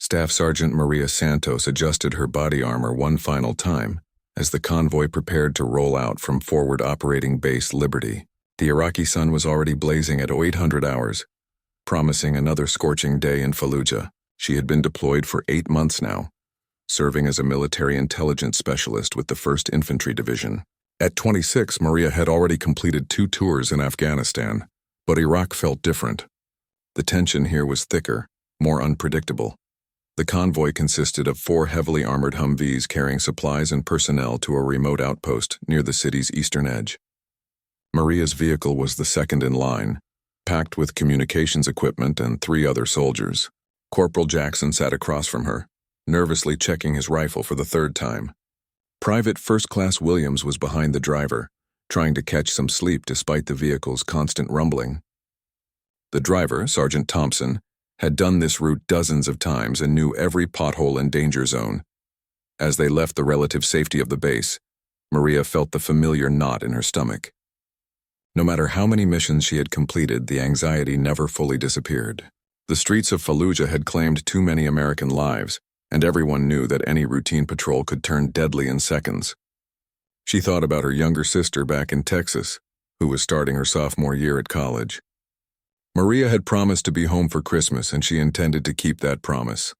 Staff Sergeant Maria Santos adjusted her body armor one final time as the convoy prepared to roll out from forward operating base Liberty. The Iraqi sun was already blazing at 0800 hours, promising another scorching day in Fallujah. She had been deployed for 8 months now, serving as a military intelligence specialist with the 1st Infantry Division. At 26, Maria had already completed 2 tours in Afghanistan, but Iraq felt different. The tension here was thicker, more unpredictable. The convoy consisted of 4 heavily armored Humvees carrying supplies and personnel to a remote outpost near the city's eastern edge. Maria's vehicle was the second in line, packed with communications equipment and 3 other soldiers. Corporal Jackson sat across from her, nervously checking his rifle for the 3rd time. Private First Class Williams was behind the driver, trying to catch some sleep despite the vehicle's constant rumbling. The driver, Sergeant Thompson, had done this route dozens of times and knew every pothole and danger zone. As they left the relative safety of the base, Maria felt the familiar knot in her stomach. No matter how many missions she had completed, the anxiety never fully disappeared. The streets of Fallujah had claimed too many American lives, and everyone knew that any routine patrol could turn deadly in seconds. She thought about her younger sister back in Texas, who was starting her sophomore year at college. Maria had promised to be home for Christmas, and she intended to keep that promise.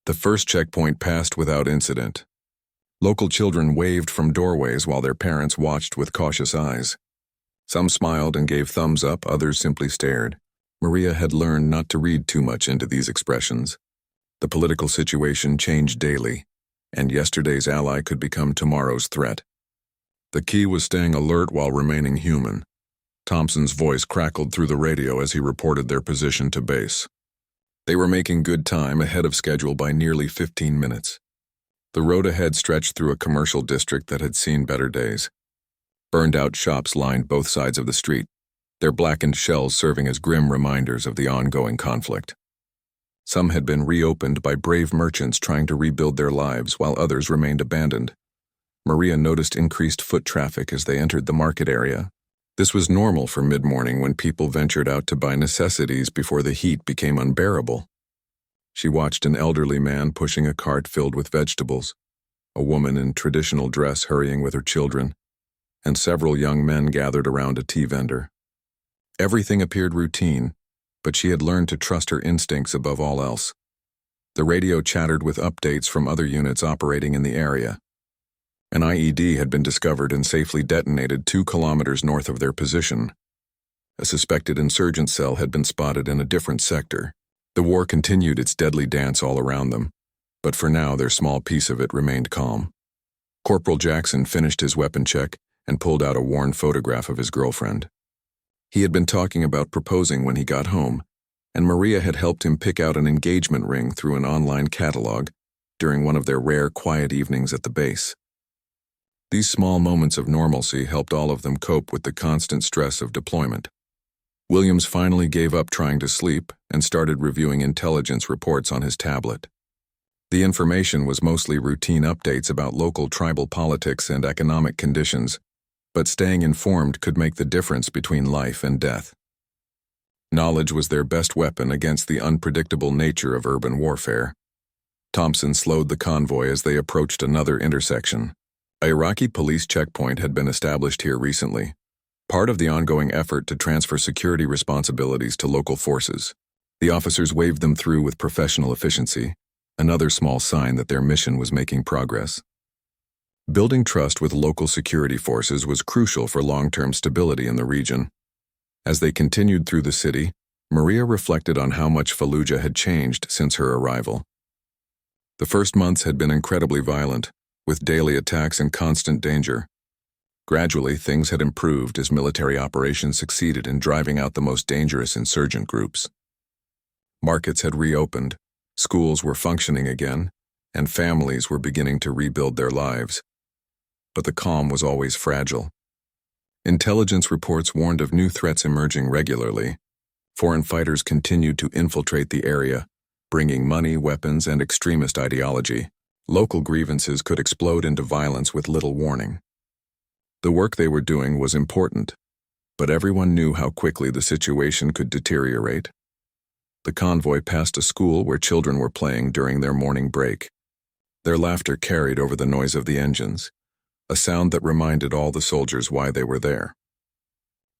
The first checkpoint passed without incident. Local children waved from doorways while their parents watched with cautious eyes. Some smiled and gave thumbs up, others simply stared. Maria had learned not to read too much into these expressions. The political situation changed daily, and yesterday's ally could become tomorrow's threat. The key was staying alert while remaining human. Thompson's voice crackled through the radio as he reported their position to base. They were making good time, ahead of schedule by nearly 15 minutes. The road ahead stretched through a commercial district that had seen better days. Burned-out shops lined both sides of the street, their blackened shells serving as grim reminders of the ongoing conflict. Some had been reopened by brave merchants trying to rebuild their lives, while others remained abandoned. Maria noticed increased foot traffic as they entered the market area. This was normal for mid-morning when people ventured out to buy necessities before the heat became unbearable. She watched an elderly man pushing a cart filled with vegetables, a woman in traditional dress hurrying with her children, and several young men gathered around a tea vendor. Everything appeared routine, but she had learned to trust her instincts above all else. The radio chattered with updates from other units operating in the area. An IED had been discovered and safely detonated 2 kilometers north of their position. A suspected insurgent cell had been spotted in a different sector. The war continued its deadly dance all around them, but for now their small piece of it remained calm. Corporal Jackson finished his weapon check and pulled out a worn photograph of his girlfriend. He had been talking about proposing when he got home, and Maria had helped him pick out an engagement ring through an online catalog during one of their rare quiet evenings at the base. These small moments of normalcy helped all of them cope with the constant stress of deployment. Williams finally gave up trying to sleep and started reviewing intelligence reports on his tablet. The information was mostly routine updates about local tribal politics and economic conditions, but staying informed could make the difference between life and death. Knowledge was their best weapon against the unpredictable nature of urban warfare. Thompson slowed the convoy as they approached another intersection. An Iraqi police checkpoint had been established here recently, part of the ongoing effort to transfer security responsibilities to local forces. The officers waved them through with professional efficiency, another small sign that their mission was making progress. Building trust with local security forces was crucial for long-term stability in the region. As they continued through the city, Maria reflected on how much Fallujah had changed since her arrival. The first months had been incredibly violent, with daily attacks and constant danger. Gradually, things had improved as military operations succeeded in driving out the most dangerous insurgent groups. Markets had reopened, schools were functioning again, and families were beginning to rebuild their lives. But the calm was always fragile. Intelligence reports warned of new threats emerging regularly. Foreign fighters continued to infiltrate the area, bringing money, weapons, and extremist ideology. Local grievances could explode into violence with little warning. The work they were doing was important, but everyone knew how quickly the situation could deteriorate. The convoy passed a school where children were playing during their morning break. Their laughter carried over the noise of the engines, a sound that reminded all the soldiers why they were there.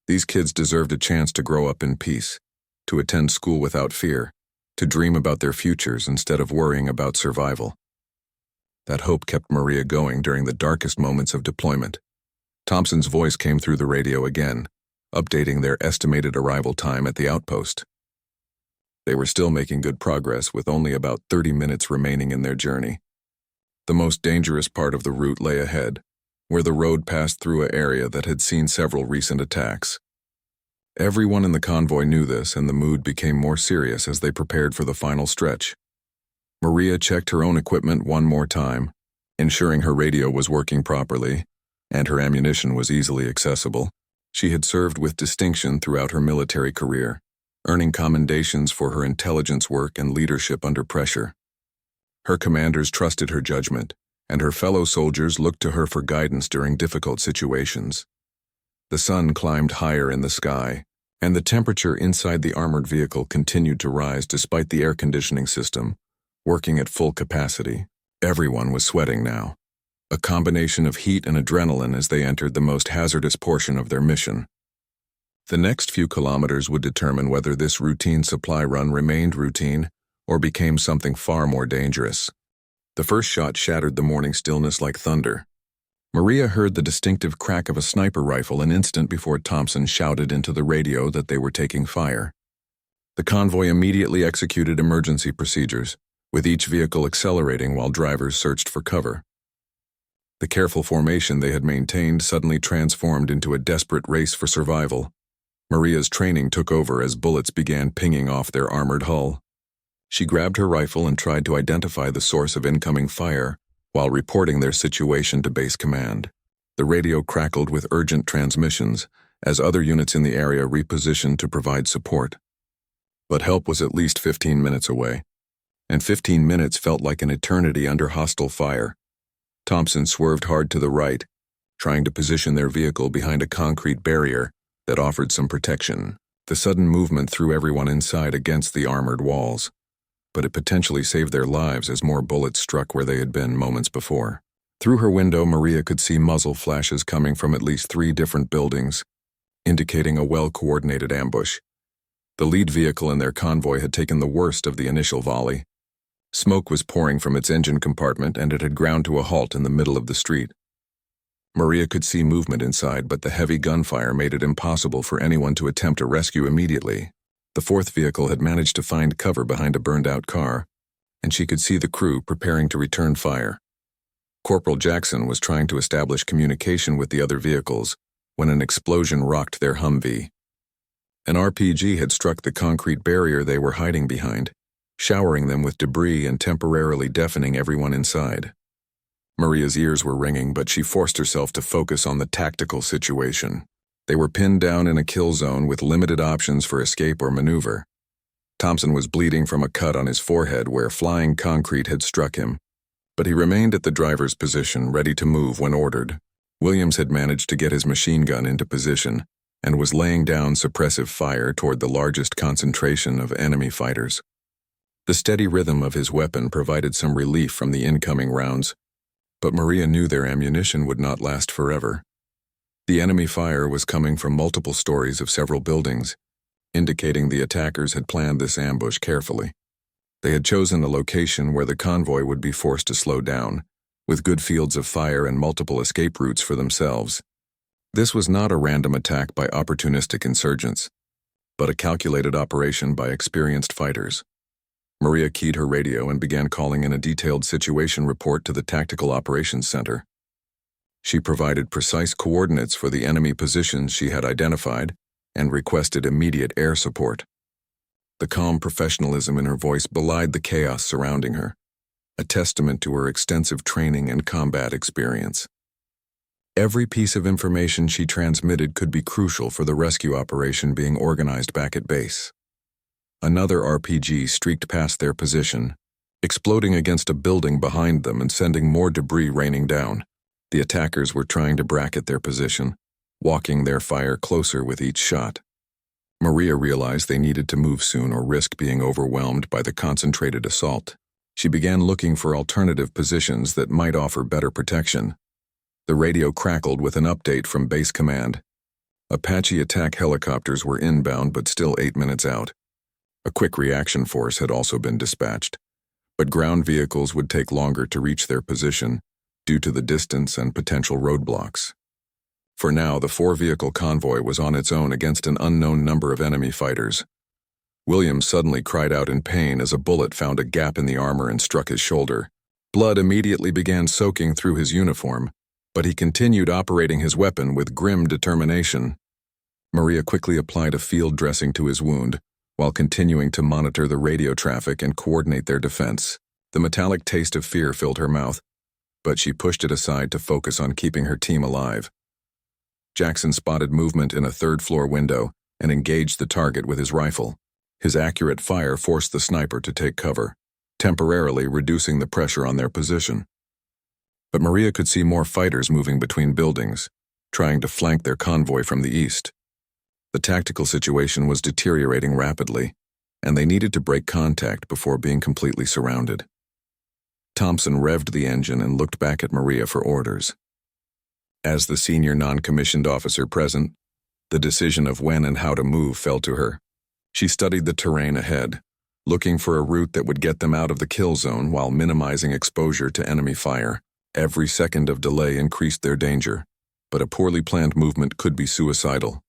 These kids deserved a chance to grow up in peace, to attend school without fear, to dream about their futures instead of worrying about survival. That hope kept Maria going during the darkest moments of deployment. Thompson's voice came through the radio again, updating their estimated arrival time at the outpost. They were still making good progress with only about 30 minutes remaining in their journey. The most dangerous part of the route lay ahead, where the road passed through an area that had seen several recent attacks. Everyone in the convoy knew this, and the mood became more serious as they prepared for the final stretch. Maria checked her own equipment one more time, ensuring her radio was working properly, and her ammunition was easily accessible. She had served with distinction throughout her military career, earning commendations for her intelligence work and leadership under pressure. Her commanders trusted her judgment, and her fellow soldiers looked to her for guidance during difficult situations. The sun climbed higher in the sky, and the temperature inside the armored vehicle continued to rise despite the air conditioning system working at full capacity. Everyone was sweating now, a combination of heat and adrenaline as they entered the most hazardous portion of their mission. The next few kilometers would determine whether this routine supply run remained routine or became something far more dangerous. The first shot shattered the morning stillness like thunder. Maria heard the distinctive crack of a sniper rifle an instant before Thompson shouted into the radio that they were taking fire. The convoy immediately executed emergency procedures, with each vehicle accelerating while drivers searched for cover. The careful formation they had maintained suddenly transformed into a desperate race for survival. Maria's training took over as bullets began pinging off their armored hull. She grabbed her rifle and tried to identify the source of incoming fire while reporting their situation to base command. The radio crackled with urgent transmissions as other units in the area repositioned to provide support. But help was at least 15 minutes away, and 15 minutes felt like an eternity under hostile fire. Thompson swerved hard to the right, trying to position their vehicle behind a concrete barrier that offered some protection. The sudden movement threw everyone inside against the armored walls, but it potentially saved their lives as more bullets struck where they had been moments before. Through her window, Maria could see muzzle flashes coming from at least 3 different buildings, indicating a well-coordinated ambush. The lead vehicle in their convoy had taken the worst of the initial volley. Smoke was pouring from its engine compartment, and it had ground to a halt in the middle of the street. Maria could see movement inside, but the heavy gunfire made it impossible for anyone to attempt a rescue immediately. The 4th vehicle had managed to find cover behind a burned-out car, and she could see the crew preparing to return fire. Corporal Jackson was trying to establish communication with the other vehicles when an explosion rocked their Humvee. An RPG had struck the concrete barrier they were hiding behind, showering them with debris and temporarily deafening everyone inside. Maria's ears were ringing, but she forced herself to focus on the tactical situation. They were pinned down in a kill zone with limited options for escape or maneuver. Thompson was bleeding from a cut on his forehead where flying concrete had struck him, but he remained at the driver's position, ready to move when ordered. Williams had managed to get his machine gun into position and was laying down suppressive fire toward the largest concentration of enemy fighters. The steady rhythm of his weapon provided some relief from the incoming rounds, but Maria knew their ammunition would not last forever. The enemy fire was coming from multiple stories of several buildings, indicating the attackers had planned this ambush carefully. They had chosen a location where the convoy would be forced to slow down, with good fields of fire and multiple escape routes for themselves. This was not a random attack by opportunistic insurgents, but a calculated operation by experienced fighters. Maria keyed her radio and began calling in a detailed situation report to the Tactical Operations Center. She provided precise coordinates for the enemy positions she had identified and requested immediate air support. The calm professionalism in her voice belied the chaos surrounding her, a testament to her extensive training and combat experience. Every piece of information she transmitted could be crucial for the rescue operation being organized back at base. Another RPG streaked past their position, exploding against a building behind them and sending more debris raining down. The attackers were trying to bracket their position, walking their fire closer with each shot. Maria realized they needed to move soon or risk being overwhelmed by the concentrated assault. She began looking for alternative positions that might offer better protection. The radio crackled with an update from Base Command. Apache attack helicopters were inbound but still 8 minutes out. A quick reaction force had also been dispatched, but ground vehicles would take longer to reach their position due to the distance and potential roadblocks. For now, the 4-vehicle convoy was on its own against an unknown number of enemy fighters. Williams suddenly cried out in pain as a bullet found a gap in the armor and struck his shoulder. Blood immediately began soaking through his uniform, but he continued operating his weapon with grim determination. Maria quickly applied a field dressing to his wound, while continuing to monitor the radio traffic and coordinate their defense. The metallic taste of fear filled her mouth, but she pushed it aside to focus on keeping her team alive. Jackson spotted movement in a third-floor window and engaged the target with his rifle. His accurate fire forced the sniper to take cover, temporarily reducing the pressure on their position. But Maria could see more fighters moving between buildings, trying to flank their convoy from the east. The tactical situation was deteriorating rapidly, and they needed to break contact before being completely surrounded. Thompson revved the engine and looked back at Maria for orders. As the senior non-commissioned officer present, the decision of when and how to move fell to her. She studied the terrain ahead, looking for a route that would get them out of the kill zone while minimizing exposure to enemy fire. Every second of delay increased their danger, but a poorly planned movement could be suicidal.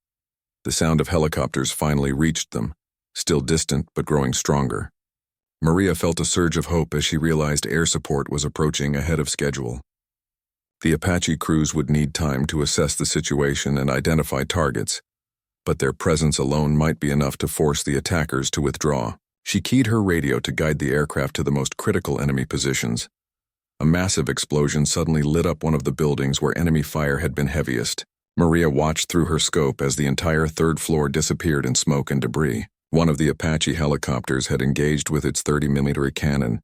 The sound of helicopters finally reached them, still distant but growing stronger. Maria felt a surge of hope as she realized air support was approaching ahead of schedule. The Apache crews would need time to assess the situation and identify targets, but their presence alone might be enough to force the attackers to withdraw. She keyed her radio to guide the aircraft to the most critical enemy positions. A massive explosion suddenly lit up one of the buildings where enemy fire had been heaviest. Maria watched through her scope as the entire third floor disappeared in smoke and debris. One of the Apache helicopters had engaged with its 30mm cannon,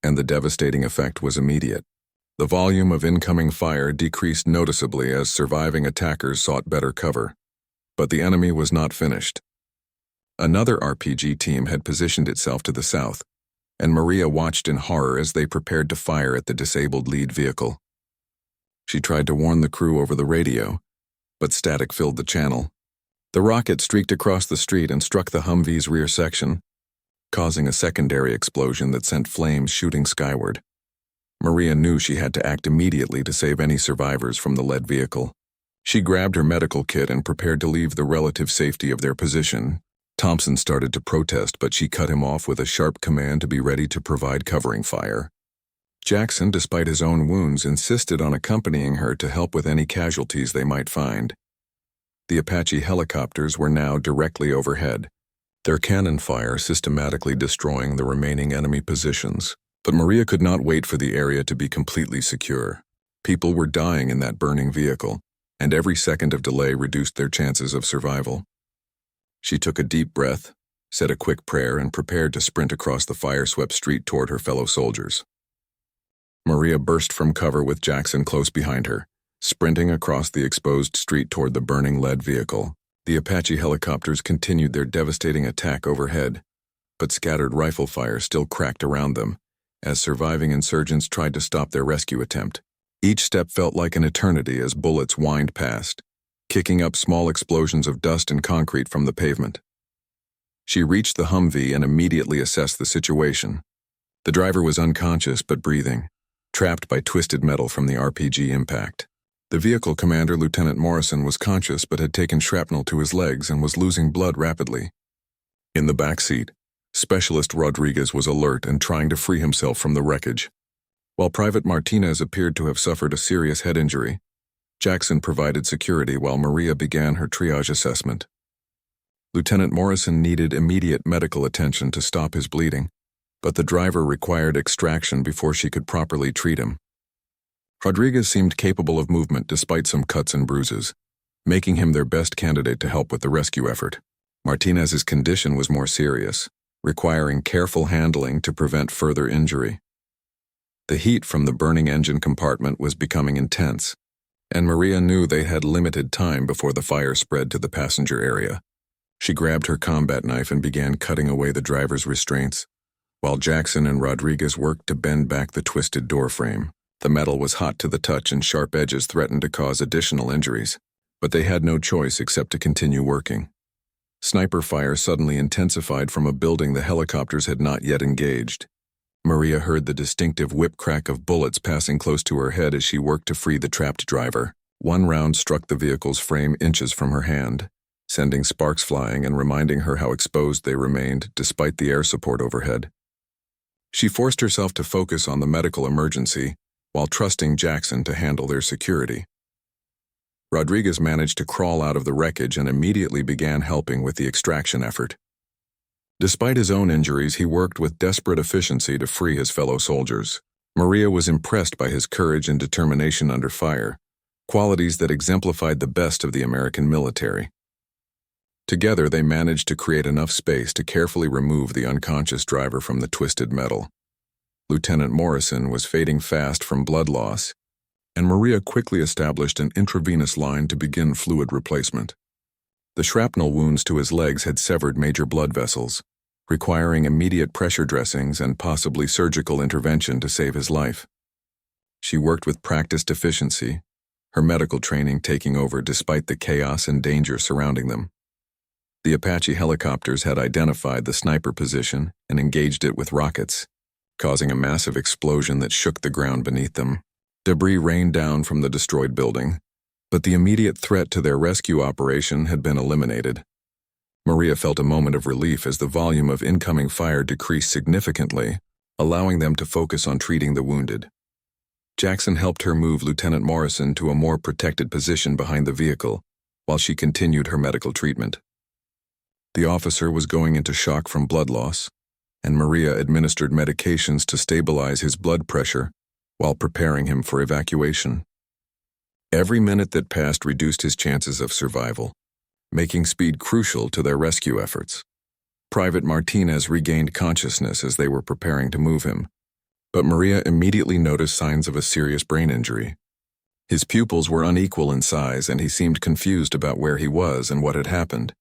and the devastating effect was immediate. The volume of incoming fire decreased noticeably as surviving attackers sought better cover. But the enemy was not finished. Another RPG team had positioned itself to the south, and Maria watched in horror as they prepared to fire at the disabled lead vehicle. She tried to warn the crew over the radio, but static filled the channel. The rocket streaked across the street and struck the Humvee's rear section, causing a secondary explosion that sent flames shooting skyward. Maria knew she had to act immediately to save any survivors from the lead vehicle. She grabbed her medical kit and prepared to leave the relative safety of their position. Thompson started to protest, but she cut him off with a sharp command to be ready to provide covering fire. Jackson, despite his own wounds, insisted on accompanying her to help with any casualties they might find. The Apache helicopters were now directly overhead, their cannon fire systematically destroying the remaining enemy positions. But Maria could not wait for the area to be completely secure. People were dying in that burning vehicle, and every second of delay reduced their chances of survival. She took a deep breath, said a quick prayer, and prepared to sprint across the fire-swept street toward her fellow soldiers. Maria burst from cover with Jackson close behind her, sprinting across the exposed street toward the burning lead vehicle. The Apache helicopters continued their devastating attack overhead, but scattered rifle fire still cracked around them as surviving insurgents tried to stop their rescue attempt. Each step felt like an eternity as bullets whined past, kicking up small explosions of dust and concrete from the pavement. She reached the Humvee and immediately assessed the situation. The driver was unconscious but breathing, trapped by twisted metal from the RPG impact. The vehicle commander, Lieutenant Morrison, was conscious but had taken shrapnel to his legs and was losing blood rapidly. In the back seat, Specialist Rodriguez was alert and trying to free himself from the wreckage. While Private Martinez appeared to have suffered a serious head injury, Jackson provided security while Maria began her triage assessment. Lieutenant Morrison needed immediate medical attention to stop his bleeding, but the driver required extraction before she could properly treat him. Rodriguez seemed capable of movement despite some cuts and bruises, making him their best candidate to help with the rescue effort. Martinez's condition was more serious, requiring careful handling to prevent further injury. The heat from the burning engine compartment was becoming intense, and Maria knew they had limited time before the fire spread to the passenger area. She grabbed her combat knife and began cutting away the driver's restraints, while Jackson and Rodriguez worked to bend back the twisted door frame. The metal was hot to the touch and sharp edges threatened to cause additional injuries, but they had no choice except to continue working. Sniper fire suddenly intensified from a building the helicopters had not yet engaged. Maria heard the distinctive whip crack of bullets passing close to her head as she worked to free the trapped driver. One round struck the vehicle's frame inches from her hand, sending sparks flying and reminding her how exposed they remained despite the air support overhead. She forced herself to focus on the medical emergency while trusting Jackson to handle their security. Rodriguez managed to crawl out of the wreckage and immediately began helping with the extraction effort. Despite his own injuries, he worked with desperate efficiency to free his fellow soldiers. Maria was impressed by his courage and determination under fire, qualities that exemplified the best of the American military. Together, they managed to create enough space to carefully remove the unconscious driver from the twisted metal. Lieutenant Morrison was fading fast from blood loss, and Maria quickly established an intravenous line to begin fluid replacement. The shrapnel wounds to his legs had severed major blood vessels, requiring immediate pressure dressings and possibly surgical intervention to save his life. She worked with practiced efficiency, her medical training taking over despite the chaos and danger surrounding them. The Apache helicopters had identified the sniper position and engaged it with rockets, causing a massive explosion that shook the ground beneath them. Debris rained down from the destroyed building, but the immediate threat to their rescue operation had been eliminated. Maria felt a moment of relief as the volume of incoming fire decreased significantly, allowing them to focus on treating the wounded. Jackson helped her move Lieutenant Morrison to a more protected position behind the vehicle, while she continued her medical treatment. The officer was going into shock from blood loss, and Maria administered medications to stabilize his blood pressure while preparing him for evacuation. Every minute that passed reduced his chances of survival, making speed crucial to their rescue efforts. Private Martinez regained consciousness as they were preparing to move him, but Maria immediately noticed signs of a serious brain injury. His pupils were unequal in size and he seemed confused about where he was and what had happened.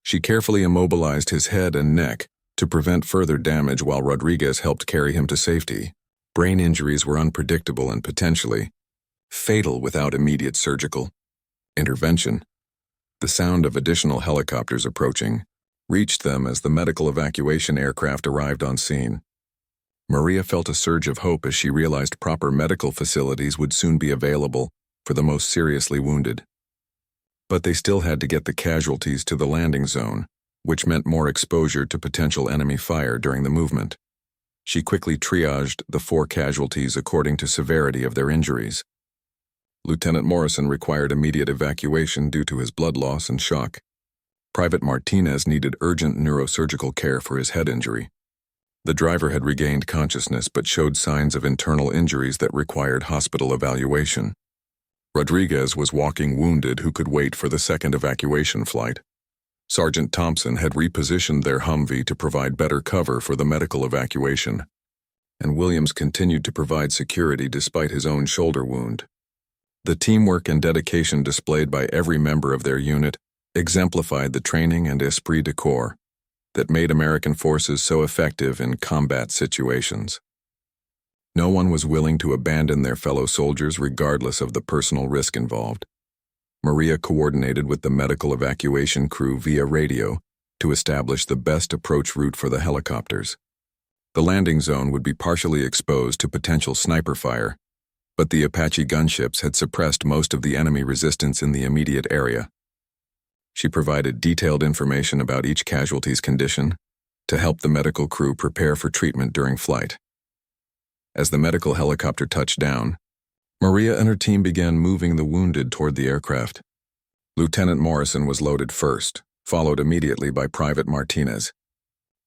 She carefully immobilized his head and neck to prevent further damage while Rodriguez helped carry him to safety. Brain injuries were unpredictable and potentially fatal without immediate surgical intervention. The sound of additional helicopters approaching reached them as the medical evacuation aircraft arrived on scene. Maria felt a surge of hope as she realized proper medical facilities would soon be available for the most seriously wounded. But they still had to get the casualties to the landing zone, which meant more exposure to potential enemy fire during the movement. She quickly triaged the 4 casualties according to severity of their injuries. Lieutenant Morrison required immediate evacuation due to his blood loss and shock. Private Martinez needed urgent neurosurgical care for his head injury. The driver had regained consciousness but showed signs of internal injuries that required hospital evaluation. Rodriguez was walking wounded who could wait for the second evacuation flight. Sergeant Thompson had repositioned their Humvee to provide better cover for the medical evacuation, and Williams continued to provide security despite his own shoulder wound. The teamwork and dedication displayed by every member of their unit exemplified the training and esprit de corps that made American forces so effective in combat situations. No one was willing to abandon their fellow soldiers regardless of the personal risk involved. Maria coordinated with the medical evacuation crew via radio to establish the best approach route for the helicopters. The landing zone would be partially exposed to potential sniper fire, but the Apache gunships had suppressed most of the enemy resistance in the immediate area. She provided detailed information about each casualty's condition to help the medical crew prepare for treatment during flight. As the medical helicopter touched down, Maria and her team began moving the wounded toward the aircraft. Lieutenant Morrison was loaded first, followed immediately by Private Martinez.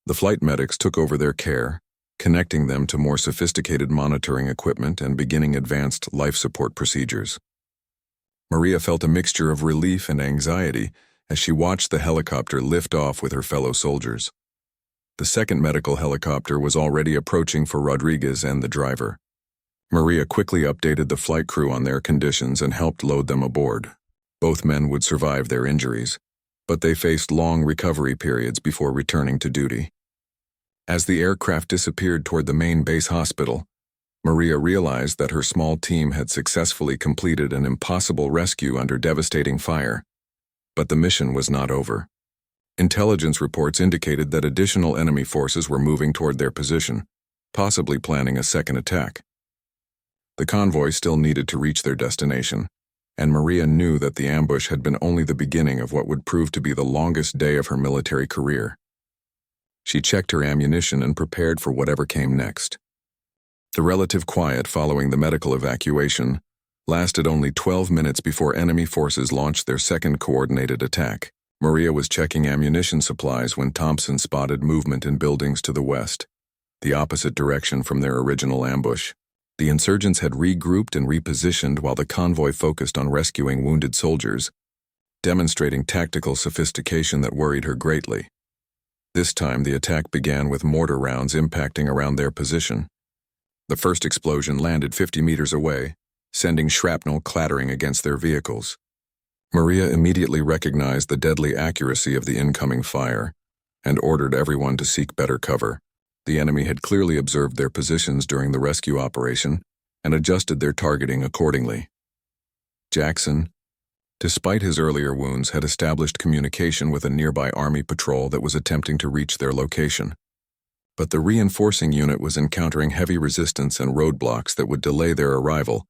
The flight medics took over their care, connecting them to more sophisticated monitoring equipment and beginning advanced life support procedures. Maria felt a mixture of relief and anxiety as she watched the helicopter lift off with her fellow soldiers. The second medical helicopter was already approaching for Rodriguez and the driver. Maria quickly updated the flight crew on their conditions and helped load them aboard. Both men would survive their injuries, but they faced long recovery periods before returning to duty. As the aircraft disappeared toward the main base hospital, Maria realized that her small team had successfully completed an impossible rescue under devastating fire. But the mission was not over. Intelligence reports indicated that additional enemy forces were moving toward their position, possibly planning a second attack. The convoy still needed to reach their destination, and Maria knew that the ambush had been only the beginning of what would prove to be the longest day of her military career. She checked her ammunition and prepared for whatever came next. The relative quiet following the medical evacuation lasted only 12 minutes before enemy forces launched their second coordinated attack. Maria was checking ammunition supplies when Thompson spotted movement in buildings to the west, the opposite direction from their original ambush. The insurgents had regrouped and repositioned while the convoy focused on rescuing wounded soldiers, demonstrating tactical sophistication that worried her greatly. This time, the attack began with mortar rounds impacting around their position. The first explosion landed 50 meters away, sending shrapnel clattering against their vehicles. Maria immediately recognized the deadly accuracy of the incoming fire and ordered everyone to seek better cover. The enemy had clearly observed their positions during the rescue operation and adjusted their targeting accordingly. Jackson, despite his earlier wounds, had established communication with a nearby Army patrol that was attempting to reach their location. But the reinforcing unit was encountering heavy resistance and roadblocks that would delay their arrival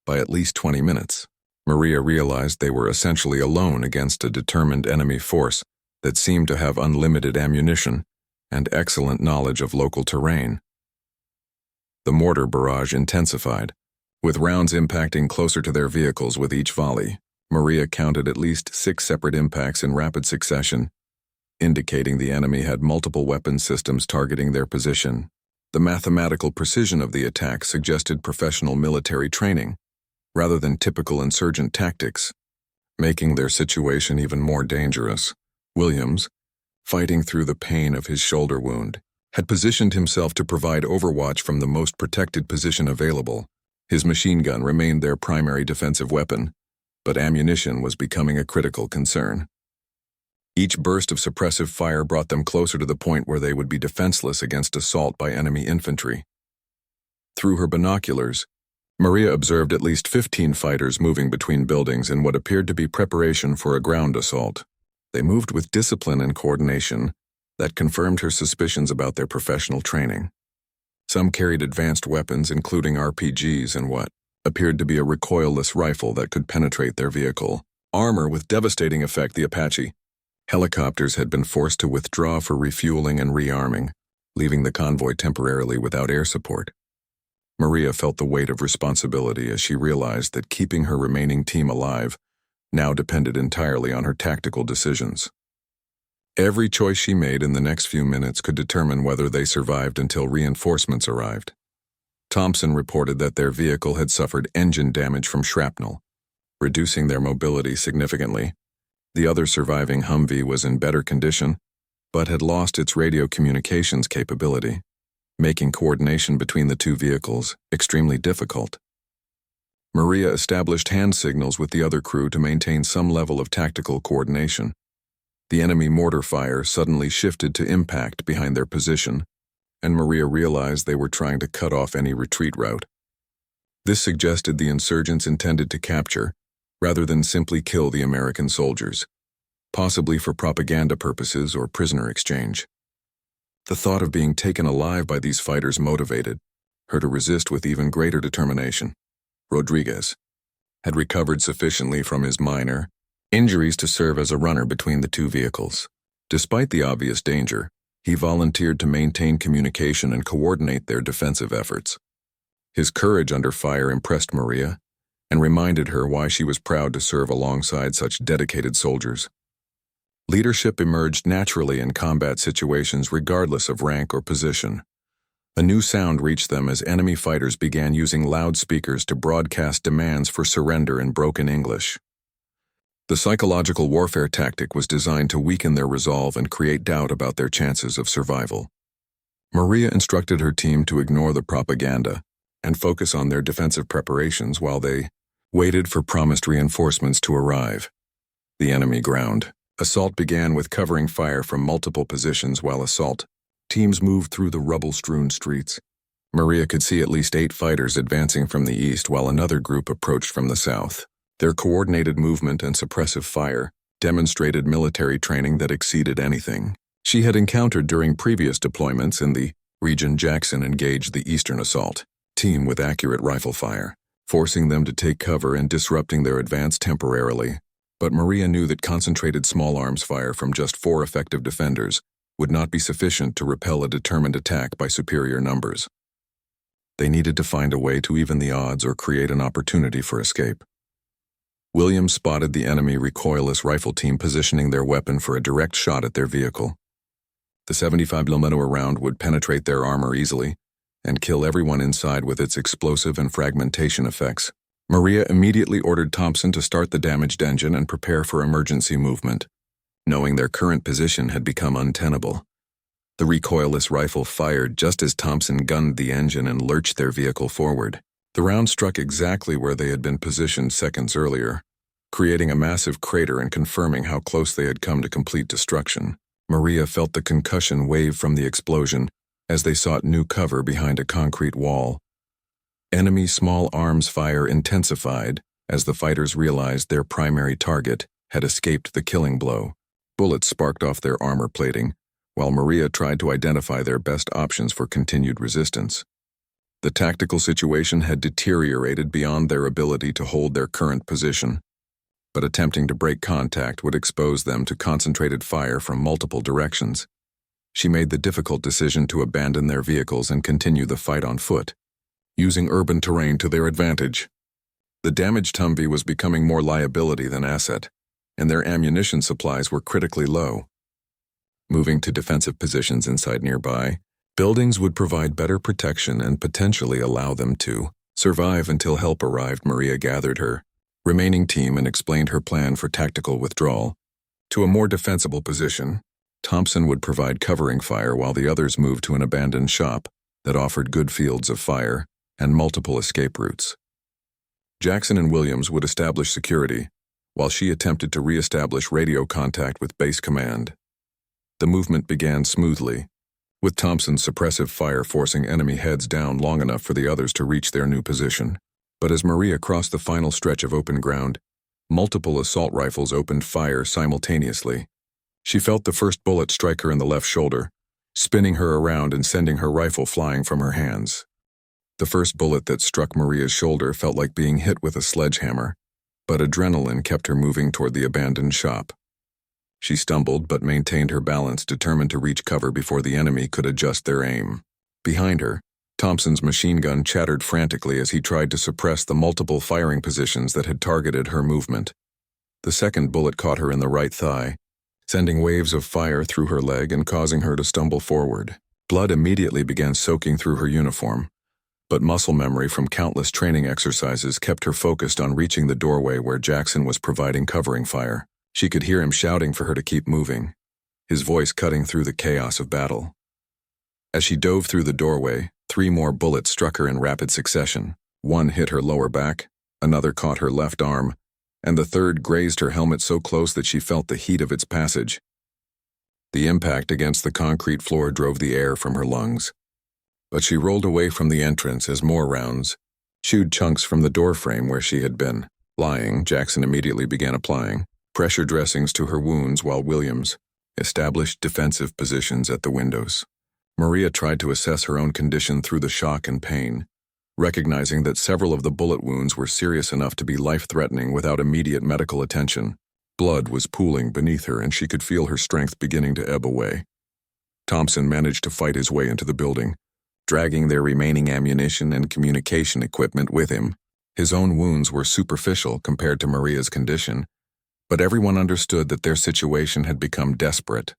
by at least 20 minutes. Maria realized they were essentially alone against a determined enemy force that seemed to have unlimited ammunition and excellent knowledge of local terrain. The mortar barrage intensified, with rounds impacting closer to their vehicles with each volley. Maria counted at least 6 separate impacts in rapid succession, indicating the enemy had multiple weapon systems targeting their position. The mathematical precision of the attack suggested professional military training, rather than typical insurgent tactics, making their situation even more dangerous. Williams, fighting through the pain of his shoulder wound, had positioned himself to provide overwatch from the most protected position available. His machine gun remained their primary defensive weapon, but ammunition was becoming a critical concern. Each burst of suppressive fire brought them closer to the point where they would be defenseless against assault by enemy infantry. Through her binoculars, Maria observed at least 15 fighters moving between buildings in what appeared to be preparation for a ground assault. They moved with discipline and coordination that confirmed her suspicions about their professional training. Some carried advanced weapons, including RPGs and what appeared to be a recoilless rifle that could penetrate their vehicle. Armor with devastating effect, the Apache. Helicopters had been forced to withdraw for refueling and rearming, leaving the convoy temporarily without air support. Maria felt the weight of responsibility as she realized that keeping her remaining team alive now depended entirely on her tactical decisions. Every choice she made in the next few minutes could determine whether they survived until reinforcements arrived. Thompson reported that their vehicle had suffered engine damage from shrapnel, reducing their mobility significantly. The other surviving Humvee was in better condition, but had lost its radio communications capability, making coordination between the two vehicles extremely difficult. Maria established hand signals with the other crew to maintain some level of tactical coordination. The enemy mortar fire suddenly shifted to impact behind their position, and Maria realized they were trying to cut off any retreat route. This suggested the insurgents intended to capture, rather than simply kill the American soldiers, possibly for propaganda purposes or prisoner exchange. The thought of being taken alive by these fighters motivated her to resist with even greater determination. Rodriguez had recovered sufficiently from his minor injuries to serve as a runner between the two vehicles. Despite the obvious danger, he volunteered to maintain communication and coordinate their defensive efforts. His courage under fire impressed Maria and reminded her why she was proud to serve alongside such dedicated soldiers. Leadership emerged naturally in combat situations regardless of rank or position. A new sound reached them as enemy fighters began using loudspeakers to broadcast demands for surrender in broken English. The psychological warfare tactic was designed to weaken their resolve and create doubt about their chances of survival. Maria instructed her team to ignore the propaganda and focus on their defensive preparations while they waited for promised reinforcements to arrive. The enemy ground Assault began with covering fire from multiple positions while assault teams moved through the rubble-strewn streets. Maria could see at least 8 fighters advancing from the east while another group approached from the south. Their coordinated movement and suppressive fire demonstrated military training that exceeded anything she had encountered during previous deployments in the region. Jackson engaged the eastern assault team with accurate rifle fire, forcing them to take cover and disrupting their advance temporarily. But Maria knew that concentrated small arms fire from just 4 effective defenders would not be sufficient to repel a determined attack by superior numbers. They needed to find a way to even the odds or create an opportunity for escape. Williams spotted the enemy recoilless rifle team positioning their weapon for a direct shot at their vehicle. The 75mm round would penetrate their armor easily and kill everyone inside with its explosive and fragmentation effects. Maria immediately ordered Thompson to start the damaged engine and prepare for emergency movement, knowing their current position had become untenable. The recoilless rifle fired just as Thompson gunned the engine and lurched their vehicle forward. The round struck exactly where they had been positioned seconds earlier, creating a massive crater and confirming how close they had come to complete destruction. Maria felt the concussion wave from the explosion as they sought new cover behind a concrete wall. Enemy small arms fire intensified as the fighters realized their primary target had escaped the killing blow. Bullets sparked off their armor plating, while Maria tried to identify their best options for continued resistance. The tactical situation had deteriorated beyond their ability to hold their current position, but attempting to break contact would expose them to concentrated fire from multiple directions. She made the difficult decision to abandon their vehicles and continue the fight on foot, using urban terrain to their advantage. The damaged Humvee was becoming more liability than asset, and their ammunition supplies were critically low. Moving to defensive positions inside nearby buildings would provide better protection and potentially allow them to survive until help arrived. Maria gathered her remaining team and explained her plan for tactical withdrawal. To a more defensible position, Thompson would provide covering fire while the others moved to an abandoned shop that offered good fields of fire and multiple escape routes. Jackson and Williams would establish security, while she attempted to re-establish radio contact with base command. The movement began smoothly, with Thompson's suppressive fire forcing enemy heads down long enough for the others to reach their new position. But as Maria crossed the final stretch of open ground, multiple assault rifles opened fire simultaneously. She felt the first bullet strike her in the left shoulder, spinning her around and sending her rifle flying from her hands. The first bullet that struck Maria's shoulder felt like being hit with a sledgehammer, but adrenaline kept her moving toward the abandoned shop. She stumbled but maintained her balance, determined to reach cover before the enemy could adjust their aim. Behind her, Thompson's machine gun chattered frantically as he tried to suppress the multiple firing positions that had targeted her movement. The second bullet caught her in the right thigh, sending waves of fire through her leg and causing her to stumble forward. Blood immediately began soaking through her uniform, but muscle memory from countless training exercises kept her focused on reaching the doorway where Jackson was providing covering fire. She could hear him shouting for her to keep moving, his voice cutting through the chaos of battle. As she dove through the doorway, 3 more bullets struck her in rapid succession. One hit her lower back, another caught her left arm, and the third grazed her helmet so close that she felt the heat of its passage. The impact against the concrete floor drove the air from her lungs. But she rolled away from the entrance as more rounds chewed chunks from the doorframe where she had been lying. Jackson immediately began applying pressure dressings to her wounds while Williams established defensive positions at the windows. Maria tried to assess her own condition through the shock and pain, recognizing that several of the bullet wounds were serious enough to be life-threatening without immediate medical attention. Blood was pooling beneath her and she could feel her strength beginning to ebb away. Thompson managed to fight his way into the building, dragging their remaining ammunition and communication equipment with him. His own wounds were superficial compared to Maria's condition, but everyone understood that their situation had become desperate.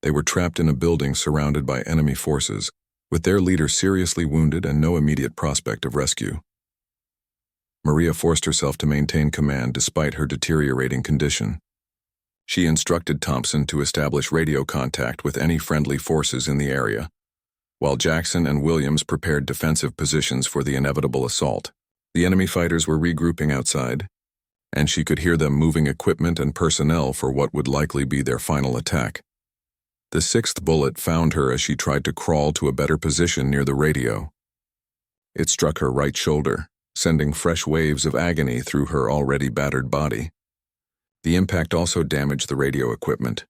They were trapped in a building surrounded by enemy forces, with their leader seriously wounded and no immediate prospect of rescue. Maria forced herself to maintain command despite her deteriorating condition. She instructed Thompson to establish radio contact with any friendly forces in the area, while Jackson and Williams prepared defensive positions for the inevitable assault. The enemy fighters were regrouping outside, and she could hear them moving equipment and personnel for what would likely be their final attack. The sixth bullet found her as she tried to crawl to a better position near the radio. It struck her right shoulder, sending fresh waves of agony through her already battered body. The impact also damaged the radio equipment,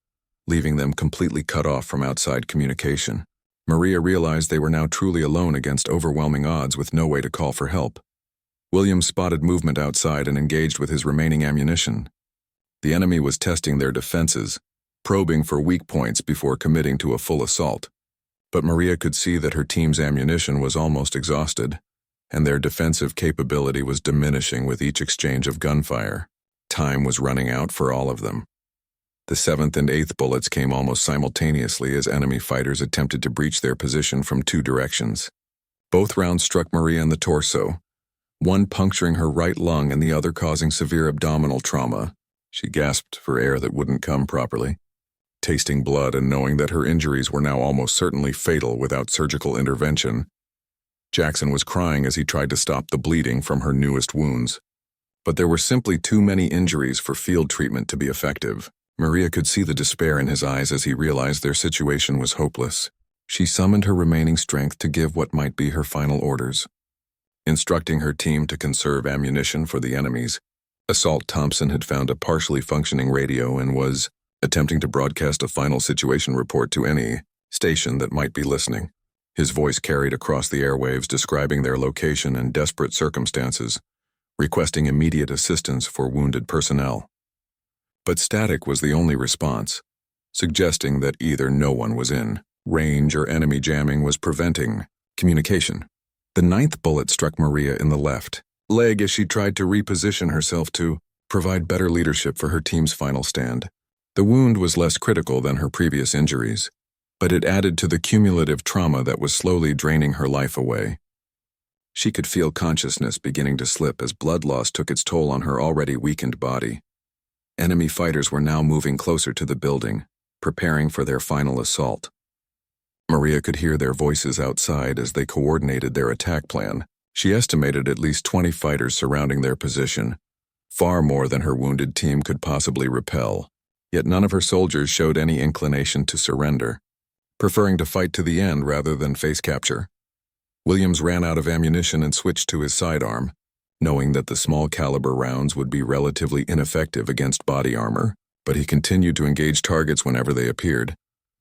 leaving them completely cut off from outside communication. Maria realized they were now truly alone against overwhelming odds with no way to call for help. William spotted movement outside and engaged with his remaining ammunition. The enemy was testing their defenses, probing for weak points before committing to a full assault. But Maria could see that her team's ammunition was almost exhausted, and their defensive capability was diminishing with each exchange of gunfire. Time was running out for all of them. The seventh and eighth bullets came almost simultaneously as enemy fighters attempted to breach their position from two directions. Both rounds struck Maria in the torso, one puncturing her right lung and the other causing severe abdominal trauma. She gasped for air that wouldn't come properly. Tasting blood and knowing that her injuries were now almost certainly fatal without surgical intervention, Jackson was crying as he tried to stop the bleeding from her newest wounds. But there were simply too many injuries for field treatment to be effective. Maria could see the despair in his eyes as he realized their situation was hopeless. She summoned her remaining strength to give what might be her final orders. Instructing her team to conserve ammunition for the enemies, Assault Thompson had found a partially functioning radio and was attempting to broadcast a final situation report to any station that might be listening. His voice carried across the airwaves describing their location and desperate circumstances, requesting immediate assistance for wounded personnel. But static was the only response, suggesting that either no one was in range or enemy jamming was preventing communication. The ninth bullet struck Maria in the left leg as she tried to reposition herself to provide better leadership for her team's final stand. The wound was less critical than her previous injuries, but it added to the cumulative trauma that was slowly draining her life away. She could feel consciousness beginning to slip as blood loss took its toll on her already weakened body. Enemy fighters were now moving closer to the building, preparing for their final assault. Maria could hear their voices outside as they coordinated their attack plan. She estimated at least 20 fighters surrounding their position, far more than her wounded team could possibly repel. Yet none of her soldiers showed any inclination to surrender, preferring to fight to the end rather than face capture. Williams ran out of ammunition and switched to his sidearm, knowing that the small caliber rounds would be relatively ineffective against body armor, but he continued to engage targets whenever they appeared,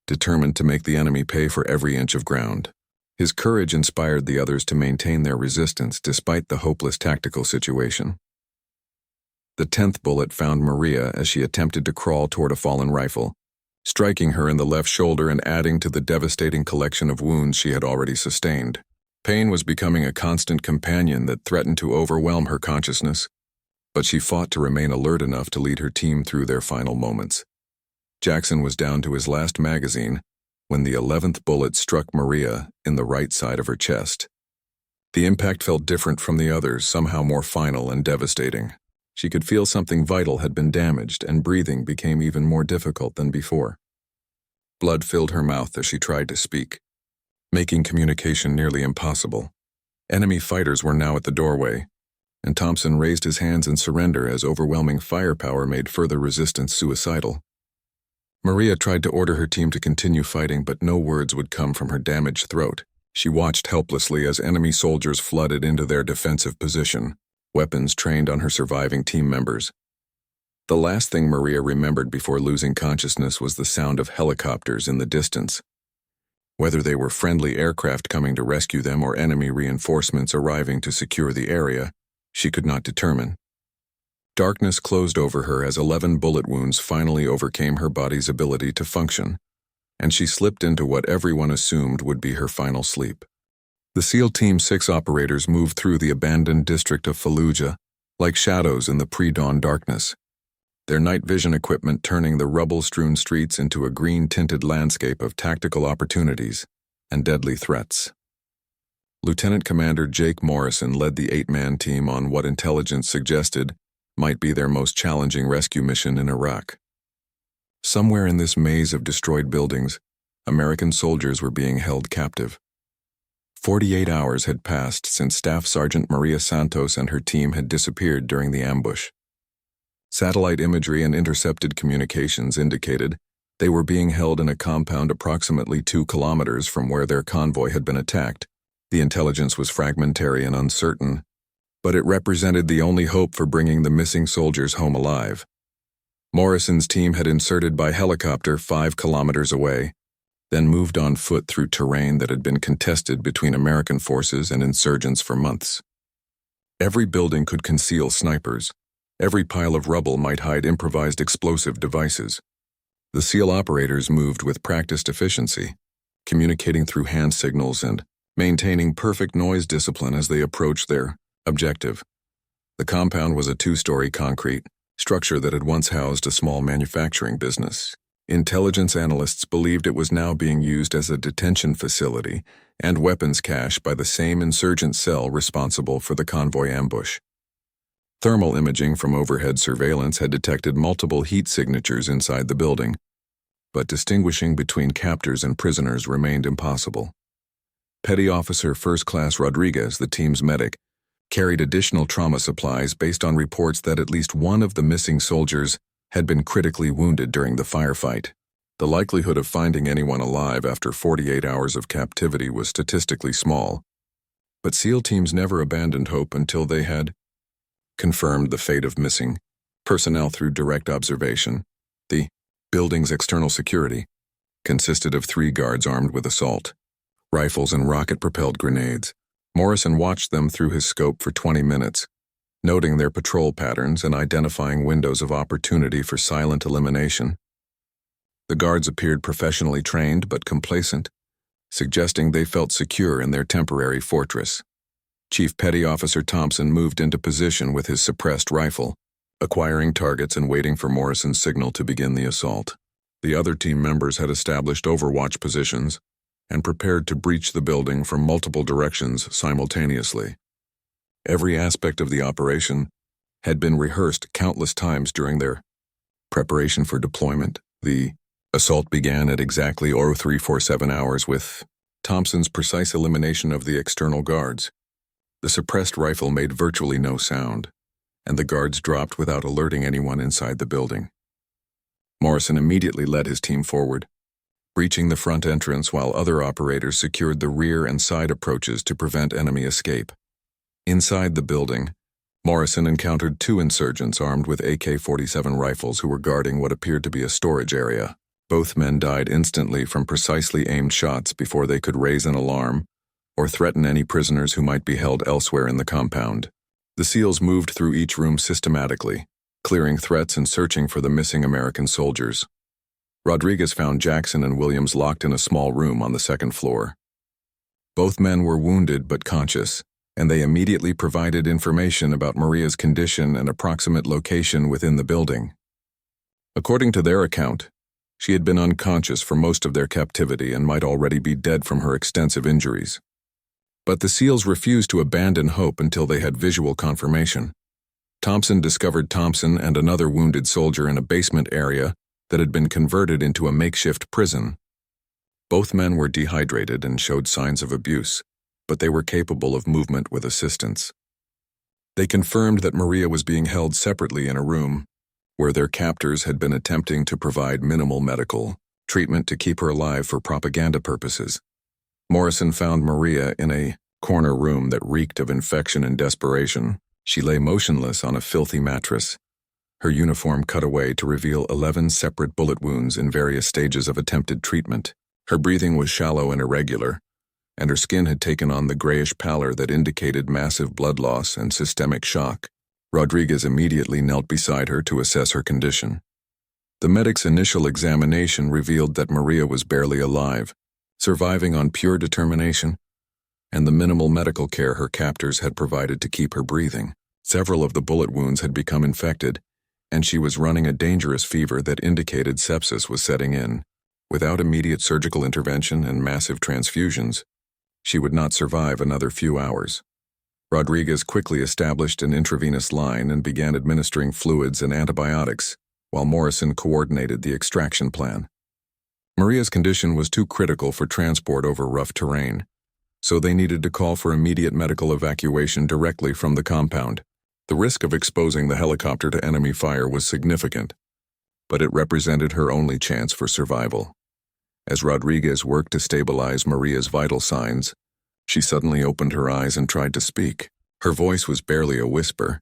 determined to make the enemy pay for every inch of ground. His courage inspired the others to maintain their resistance despite the hopeless tactical situation. The 10th bullet found Maria as she attempted to crawl toward a fallen rifle, striking her in the left shoulder and adding to the devastating collection of wounds she had already sustained. Pain was becoming a constant companion that threatened to overwhelm her consciousness, but she fought to remain alert enough to lead her team through their final moments. Jackson was down to his last magazine when the 11th bullet struck Maria in the right side of her chest. The impact felt different from the others, somehow more final and devastating. She could feel something vital had been damaged, and breathing became even more difficult than before. Blood filled her mouth as she tried to speak, making communication nearly impossible. Enemy fighters were now at the doorway, and Thompson raised his hands in surrender as overwhelming firepower made further resistance suicidal. Maria tried to order her team to continue fighting, but no words would come from her damaged throat. She watched helplessly as enemy soldiers flooded into their defensive position, weapons trained on her surviving team members. The last thing Maria remembered before losing consciousness was the sound of helicopters in the distance. Whether they were friendly aircraft coming to rescue them or enemy reinforcements arriving to secure the area, she could not determine. Darkness closed over her as 11 bullet wounds finally overcame her body's ability to function, and she slipped into what everyone assumed would be her final sleep. The SEAL Team 6 operators moved through the abandoned district of Fallujah like shadows in the pre-dawn darkness, their night vision equipment turning the rubble-strewn streets into a green-tinted landscape of tactical opportunities and deadly threats. Lieutenant Commander Jake Morrison led the 8-man team on what intelligence suggested might be their most challenging rescue mission in Iraq. Somewhere in this maze of destroyed buildings, American soldiers were being held captive. 48 hours had passed since Staff Sergeant Maria Santos and her team had disappeared during the ambush. Satellite imagery and intercepted communications indicated they were being held in a compound approximately 2 kilometers from where their convoy had been attacked. The intelligence was fragmentary and uncertain, but it represented the only hope for bringing the missing soldiers home alive. Morrison's team had inserted by helicopter 5 kilometers away, then moved on foot through terrain that had been contested between American forces and insurgents for months. Every building could conceal snipers. Every pile of rubble might hide improvised explosive devices. The SEAL operators moved with practiced efficiency, communicating through hand signals and maintaining perfect noise discipline as they approached their objective. The compound was a 2-story concrete structure that had once housed a small manufacturing business. Intelligence analysts believed it was now being used as a detention facility and weapons cache by the same insurgent cell responsible for the convoy ambush. Thermal imaging from overhead surveillance had detected multiple heat signatures inside the building, but distinguishing between captors and prisoners remained impossible. Petty Officer First Class Rodriguez, the team's medic, carried additional trauma supplies based on reports that at least one of the missing soldiers had been critically wounded during the firefight. The likelihood of finding anyone alive after 48 hours of captivity was statistically small, but SEAL teams never abandoned hope until they had confirmed the fate of missing personnel through direct observation. The building's external security consisted of 3 guards armed with assault rifles and rocket-propelled grenades. Morrison watched them through his scope for 20 minutes, noting their patrol patterns and identifying windows of opportunity for silent elimination. The guards appeared professionally trained but complacent, suggesting they felt secure in their temporary fortress. Chief Petty Officer Thompson moved into position with his suppressed rifle, acquiring targets and waiting for Morrison's signal to begin the assault. The other team members had established overwatch positions and prepared to breach the building from multiple directions simultaneously. Every aspect of the operation had been rehearsed countless times during their preparation for deployment. The assault began at exactly 0347 hours with Thompson's precise elimination of the external guards. The suppressed rifle made virtually no sound, and the guards dropped without alerting anyone inside the building. Morrison immediately led his team forward, breaching the front entrance while other operators secured the rear and side approaches to prevent enemy escape. Inside the building, Morrison encountered 2 insurgents armed with AK-47 rifles who were guarding what appeared to be a storage area. Both men died instantly from precisely aimed shots before they could raise an alarm or threaten any prisoners who might be held elsewhere in the compound. The SEALs moved through each room systematically, clearing threats and searching for the missing American soldiers. Rodriguez found Jackson and Williams locked in a small room on the 2nd floor. Both men were wounded but conscious, and they immediately provided information about Maria's condition and approximate location within the building. According to their account, she had been unconscious for most of their captivity and might already be dead from her extensive injuries. But the SEALs refused to abandon hope until they had visual confirmation. Thompson discovered Thompson and another wounded soldier in a basement area that had been converted into a makeshift prison. Both men were dehydrated and showed signs of abuse, but they were capable of movement with assistance. They confirmed that Maria was being held separately in a room where their captors had been attempting to provide minimal medical treatment to keep her alive for propaganda purposes. Morrison found Maria in a corner room that reeked of infection and desperation. She lay motionless on a filthy mattress, her uniform cut away to reveal 11 separate bullet wounds in various stages of attempted treatment. Her breathing was shallow and irregular, and her skin had taken on the grayish pallor that indicated massive blood loss and systemic shock. Rodriguez immediately knelt beside her to assess her condition. The medic's initial examination revealed that Maria was barely alive, surviving on pure determination and the minimal medical care her captors had provided to keep her breathing. Several of the bullet wounds had become infected, and she was running a dangerous fever that indicated sepsis was setting in. Without immediate surgical intervention and massive transfusions, she would not survive another few hours. Rodriguez quickly established an intravenous line and began administering fluids and antibiotics, while Morrison coordinated the extraction plan. Maria's condition was too critical for transport over rough terrain, so they needed to call for immediate medical evacuation directly from the compound. The risk of exposing the helicopter to enemy fire was significant, but it represented her only chance for survival. As Rodriguez worked to stabilize Maria's vital signs, she suddenly opened her eyes and tried to speak. Her voice was barely a whisper,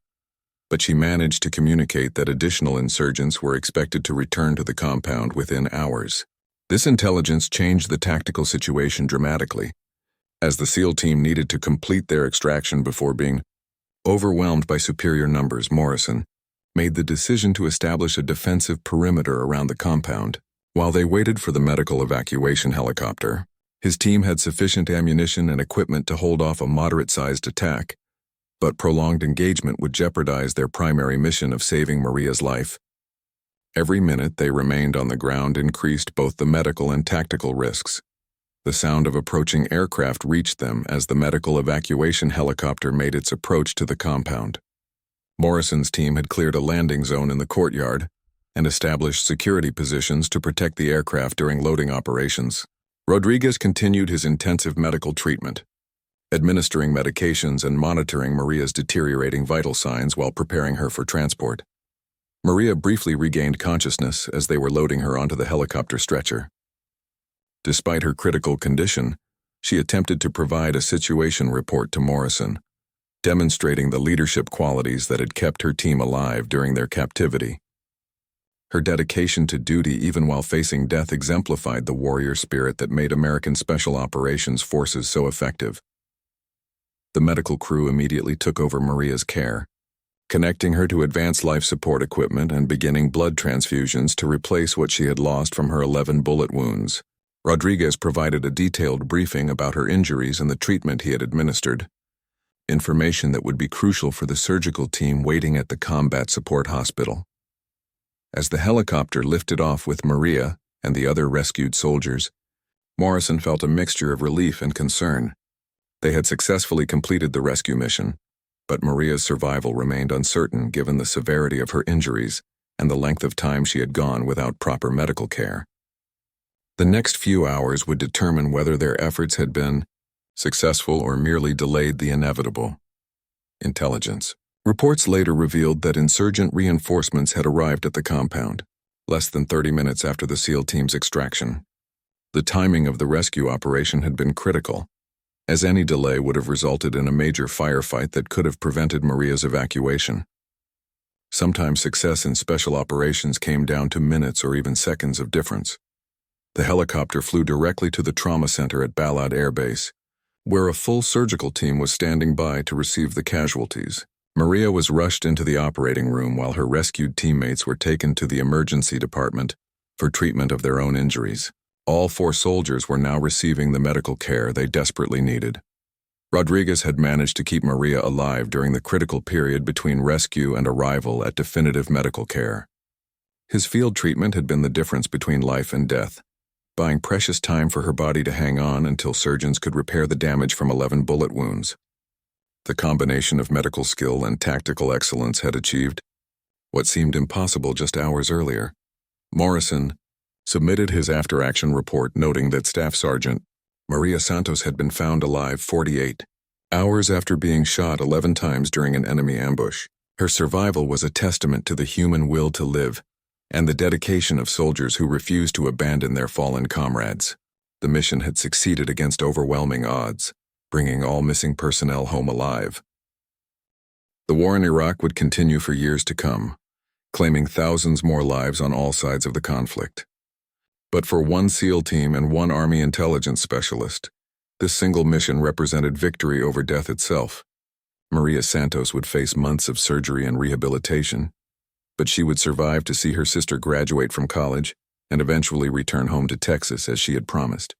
but she managed to communicate that additional insurgents were expected to return to the compound within hours. This intelligence changed the tactical situation dramatically, as the SEAL team needed to complete their extraction before being overwhelmed by superior numbers. Morrison made the decision to establish a defensive perimeter around the compound. While they waited for the medical evacuation helicopter, his team had sufficient ammunition and equipment to hold off a moderate-sized attack, but prolonged engagement would jeopardize their primary mission of saving Maria's life. Every minute they remained on the ground increased both the medical and tactical risks. The sound of approaching aircraft reached them as the medical evacuation helicopter made its approach to the compound. Morrison's team had cleared a landing zone in the courtyard and established security positions to protect the aircraft during loading operations. Rodriguez continued his intensive medical treatment, administering medications and monitoring Maria's deteriorating vital signs while preparing her for transport. Maria briefly regained consciousness as they were loading her onto the helicopter stretcher. Despite her critical condition, she attempted to provide a situation report to Morrison, demonstrating the leadership qualities that had kept her team alive during their captivity. Her dedication to duty even while facing death exemplified the warrior spirit that made American Special Operations Forces so effective. The medical crew immediately took over Maria's care, connecting her to advanced life support equipment and beginning blood transfusions to replace what she had lost from her 11 bullet wounds. Rodriguez provided a detailed briefing about her injuries and the treatment he had administered, information that would be crucial for the surgical team waiting at the combat support hospital. As the helicopter lifted off with Maria and the other rescued soldiers, Morrison felt a mixture of relief and concern. They had successfully completed the rescue mission, but Maria's survival remained uncertain given the severity of her injuries and the length of time she had gone without proper medical care. The next few hours would determine whether their efforts had been successful or merely delayed the inevitable. Intelligence. Reports later revealed that insurgent reinforcements had arrived at the compound, less than 30 minutes after the SEAL team's extraction. The timing of the rescue operation had been critical, as any delay would have resulted in a major firefight that could have prevented Maria's evacuation. Sometimes success in special operations came down to minutes or even seconds of difference. The helicopter flew directly to the trauma center at Balad Air Base, where a full surgical team was standing by to receive the casualties. Maria was rushed into the operating room while her rescued teammates were taken to the emergency department for treatment of their own injuries. All 4 soldiers were now receiving the medical care they desperately needed. Rodriguez had managed to keep Maria alive during the critical period between rescue and arrival at definitive medical care. His field treatment had been the difference between life and death, buying precious time for her body to hang on until surgeons could repair the damage from 11 bullet wounds. The combination of medical skill and tactical excellence had achieved what seemed impossible just hours earlier. Morrison submitted his after-action report noting that Staff Sergeant Maria Santos had been found alive 48 hours after being shot 11 times during an enemy ambush. Her survival was a testament to the human will to live and the dedication of soldiers who refused to abandon their fallen comrades. The mission had succeeded against overwhelming odds, bringing all missing personnel home alive. The war in Iraq would continue for years to come, claiming thousands more lives on all sides of the conflict. But for one SEAL team and one Army intelligence specialist, this single mission represented victory over death itself. Maria Santos would face months of surgery and rehabilitation, but she would survive to see her sister graduate from college and eventually return home to Texas as she had promised.